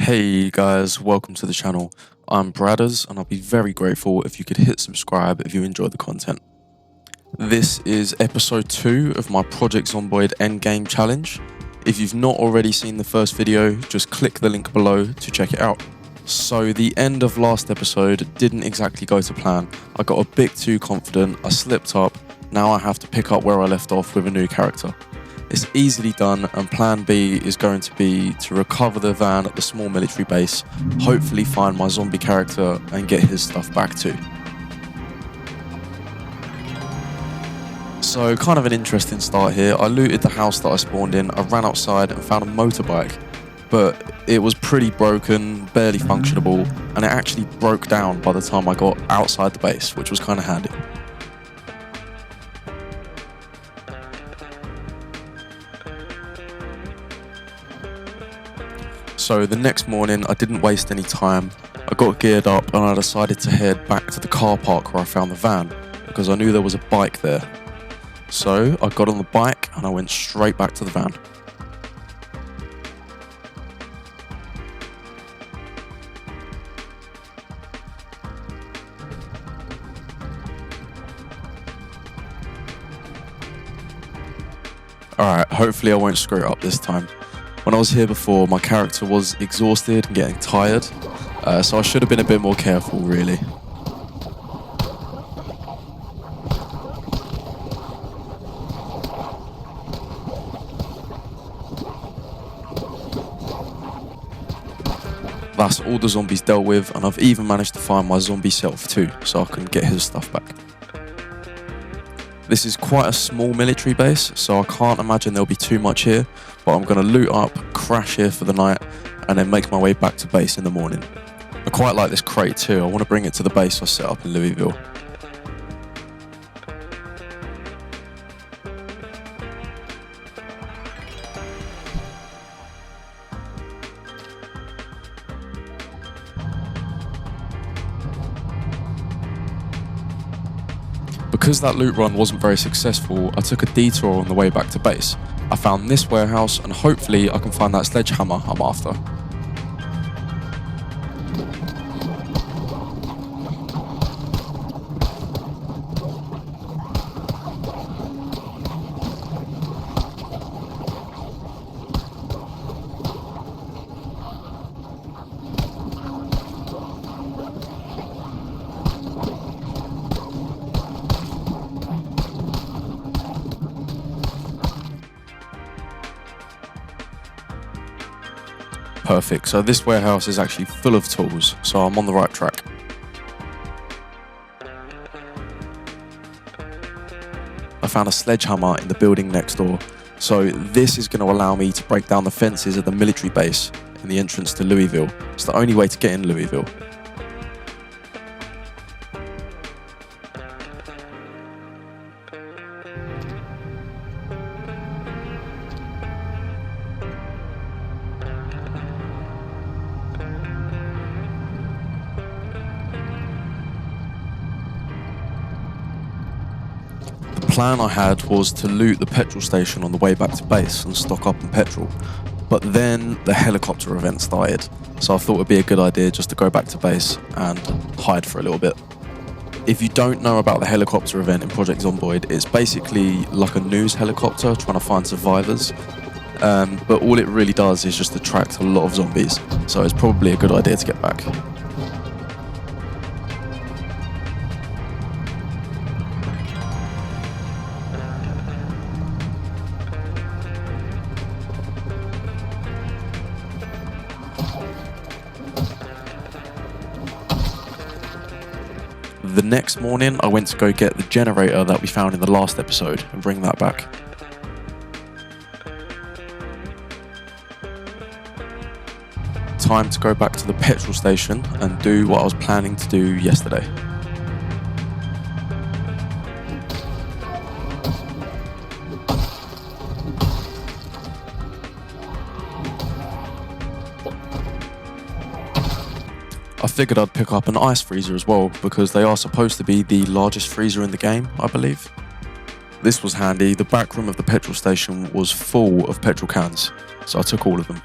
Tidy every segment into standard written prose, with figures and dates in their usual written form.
Hey guys, welcome to the channel. I'm Bradders and I'll be very grateful if you could hit subscribe if you enjoy the content. This is episode 2 of my Project Zomboid endgame challenge. If you've not already seen the first video, just click the link below to check it out. So the end of last episode didn't exactly go to plan. I got a bit too confident, I slipped up, now I have to pick up where I left off with a new character. It's easily done, and plan B is going to be to recover the van at the small military base, hopefully find my zombie character and get his stuff back too. So kind of an interesting start here. I looted the house that I spawned in, I ran outside and found a motorbike, but it was pretty broken, barely functionable, and it actually broke down by the time I got outside the base, which was kind of handy. So the next morning, I didn't waste any time. I got geared up and I decided to head back to the car park where I found the van, because I knew there was a bike there. So I got on the bike and I went straight back to the van. Alright, hopefully I won't screw it up this time. When I was here before, my character was exhausted and getting tired, so I should have been a bit more careful, really. That's all the zombies dealt with, and I've even managed to find my zombie self too, so I can get his stuff back. This is quite a small military base, so I can't imagine there'll be too much here, but I'm going to loot up, crash here for the night, and then make my way back to base in the morning. I quite like this crate too. I want to bring it to the base I set up in Louisville. Because that loot run wasn't very successful, I took a detour on the way back to base. I found this warehouse and hopefully I can find that sledgehammer I'm after. Perfect, so this warehouse is actually full of tools, so I'm on the right track. I found a sledgehammer in the building next door, so this is going to allow me to break down the fences of the military base in the entrance to Louisville. It's the only way to get in Louisville. The plan I had was to loot the petrol station on the way back to base and stock up on petrol, but then the helicopter event started, so I thought it'd be a good idea just to go back to base and hide for a little bit. If you don't know about the helicopter event in Project Zomboid, it's basically like a news helicopter trying to find survivors, but all it really does is just attract a lot of zombies, so it's probably a good idea to get back. The next morning, I went to go get the generator that we found in the last episode and bring that back. Time to go back to the petrol station and do what I was planning to do yesterday. I figured I'd pick up an ice freezer as well, because they are supposed to be the largest freezer in the game, I believe. This was handy. The back room of the petrol station was full of petrol cans, so I took all of them.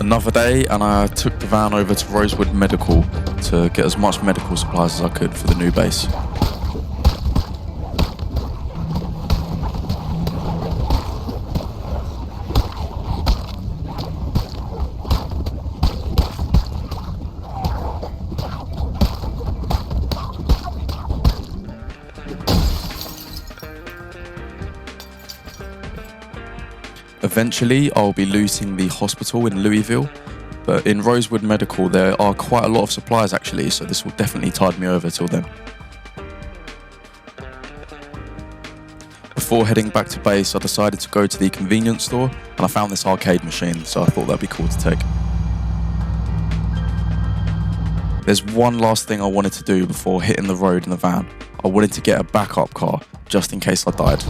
Another day, and I took the van over to Rosewood Medical to get as much medical supplies as I could for the new base. Eventually, I'll be looting the hospital in Louisville, but in Rosewood Medical there are quite a lot of supplies actually, so this will definitely tide me over till then. Before heading back to base, I decided to go to the convenience store, and I found this arcade machine, so I thought that'd be cool to take. There's one last thing I wanted to do before hitting the road in the van. I wanted to get a backup car, just in case I died.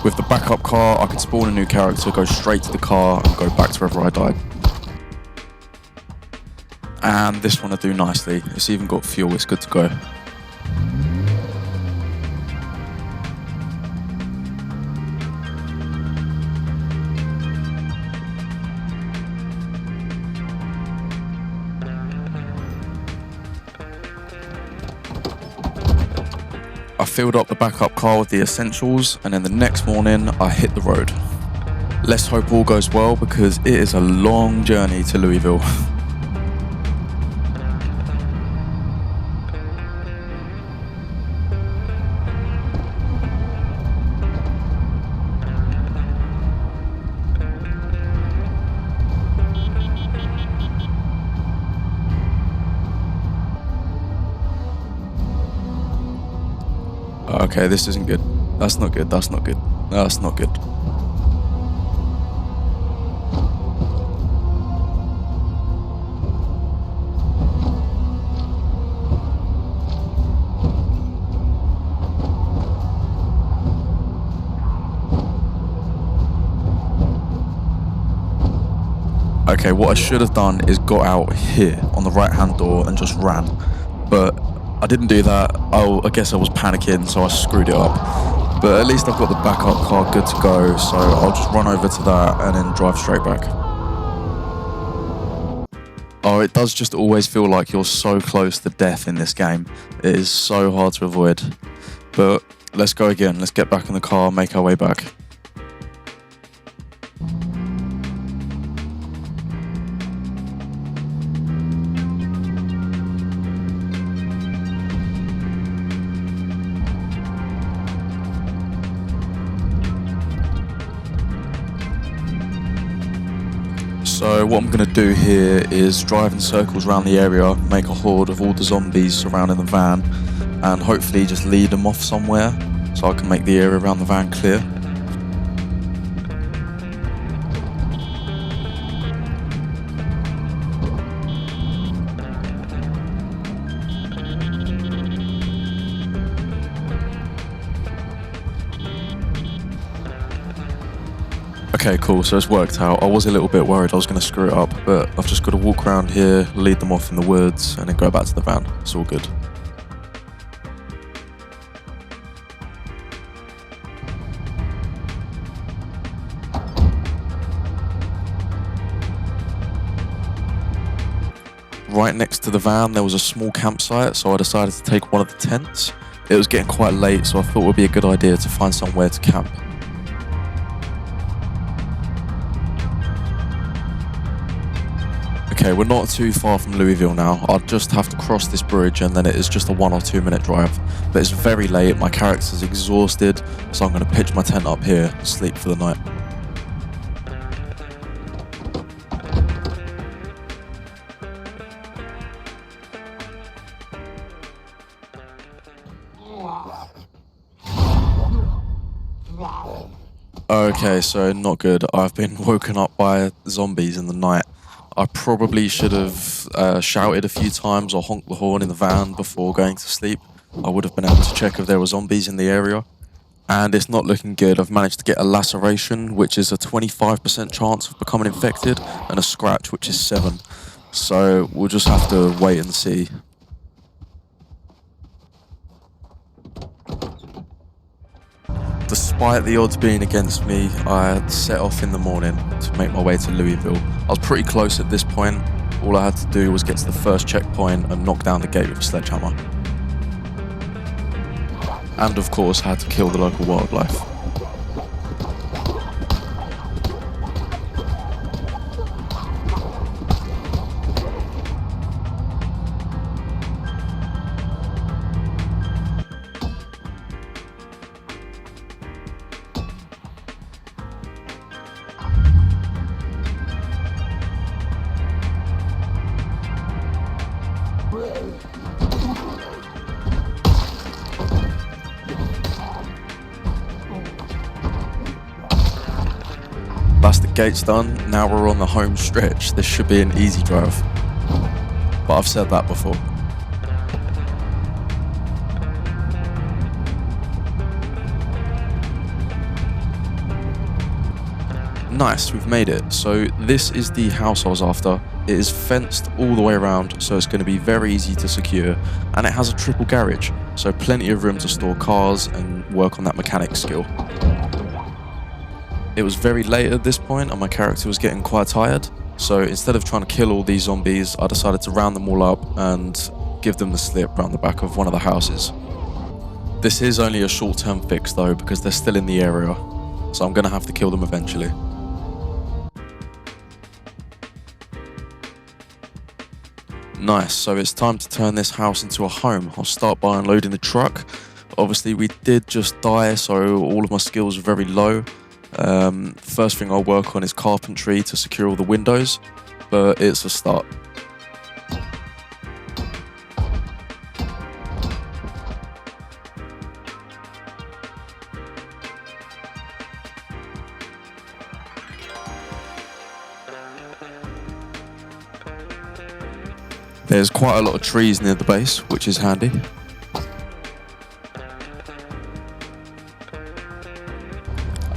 With the backup car, I could spawn a new character, go straight to the car, and go back to wherever I died. And this one will do nicely. It's even got fuel, it's good to go. I filled up the backup car with the essentials, and then the next morning I hit the road. Let's hope all goes well, because it is a long journey to Louisville. Okay, this isn't good. That's not good, that's not good. That's not good. Okay, what I should have done is got out here on the right hand door and just ran. But I didn't do that. I guess I was panicking, so I screwed it up. But at least I've got the backup car good to go, so I'll just run over to that and then drive straight back. Oh, it does just always feel like you're so close to death in this game. It is so hard to avoid. But let's go again. Let's get back in the car, make our way back. So what I'm going to do here is drive in circles around the area, make a horde of all the zombies surrounding the van, and hopefully just lead them off somewhere so I can make the area around the van clear. Okay, cool, so it's worked out. I was a little bit worried I was going to screw it up, but I've just got to walk around here, lead them off in the woods, and then go back to the van. It's all good. Right next to the van there was a small campsite, so I decided to take one of the tents. It was getting quite late, so I thought it would be a good idea to find somewhere to camp. Okay, we're not too far from Louisville now. I'll just have to cross this bridge and then it is just a 1 or 2 minute drive. But it's very late, my character's exhausted, so I'm going to pitch my tent up here and sleep for the night. Okay, so not good. I've been woken up by zombies in the night. I probably should have shouted a few times or honked the horn in the van before going to sleep. I would have been able to check if there were zombies in the area. And it's not looking good. I've managed to get a laceration, which is a 25% chance of becoming infected, and a scratch, which is 7. So we'll just have to wait and see. Despite the odds being against me, I set off in the morning to make my way to Louisville. I was pretty close at this point. All I had to do was get to the first checkpoint and knock down the gate with a sledgehammer. And of course, I had to kill the local wildlife. That's the gates done. Now we're on the home stretch. This should be an easy drive. But I've said that before. Nice, we've made it. So this is the house I was after. It is fenced all the way around, so it's going to be very easy to secure, and it has a triple garage, so plenty of room to store cars and work on that mechanic skill. It was very late at this point and my character was getting quite tired, so instead of trying to kill all these zombies, I decided to round them all up and give them the slip round the back of one of the houses. This is only a short-term fix though, because they're still in the area, so I'm going to have to kill them eventually. Nice, so it's time to turn this house into a home. I'll start by unloading the truck. Obviously we did just die, so all of my skills are very low. First thing I'll work on is carpentry to secure all the windows, but it's a start. There's quite a lot of trees near the base, which is handy.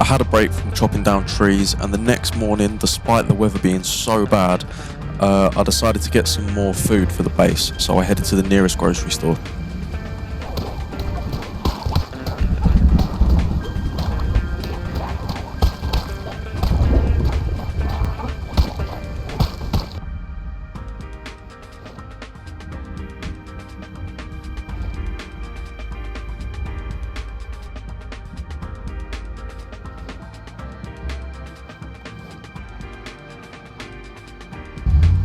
I had a break from chopping down trees, and the next morning, despite the weather being so bad, I decided to get some more food for the base, so I headed to the nearest grocery store.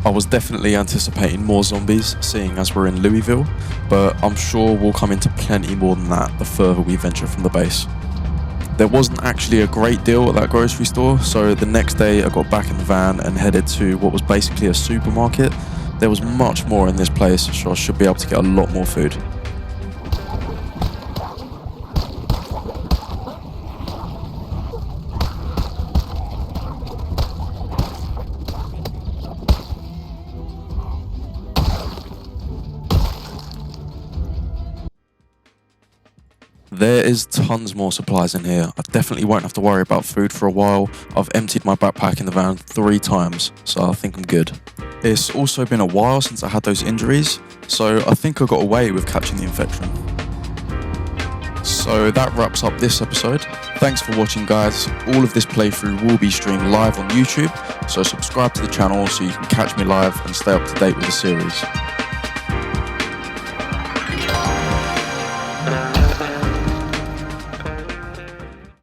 I was definitely anticipating more zombies, seeing as we're in Louisville, but I'm sure we'll come into plenty more than that the further we venture from the base. There wasn't actually a great deal at that grocery store, so the next day I got back in the van and headed to what was basically a supermarket. There was much more in this place, so I should be able to get a lot more food. There is tons more supplies in here. I definitely won't have to worry about food for a while. I've emptied my backpack in the van 3 times, so I think I'm good. It's also been a while since I had those injuries, so I think I got away with catching the infection. So that wraps up this episode. Thanks for watching, guys. All of this playthrough will be streamed live on YouTube, so subscribe to the channel so you can catch me live and stay up to date with the series.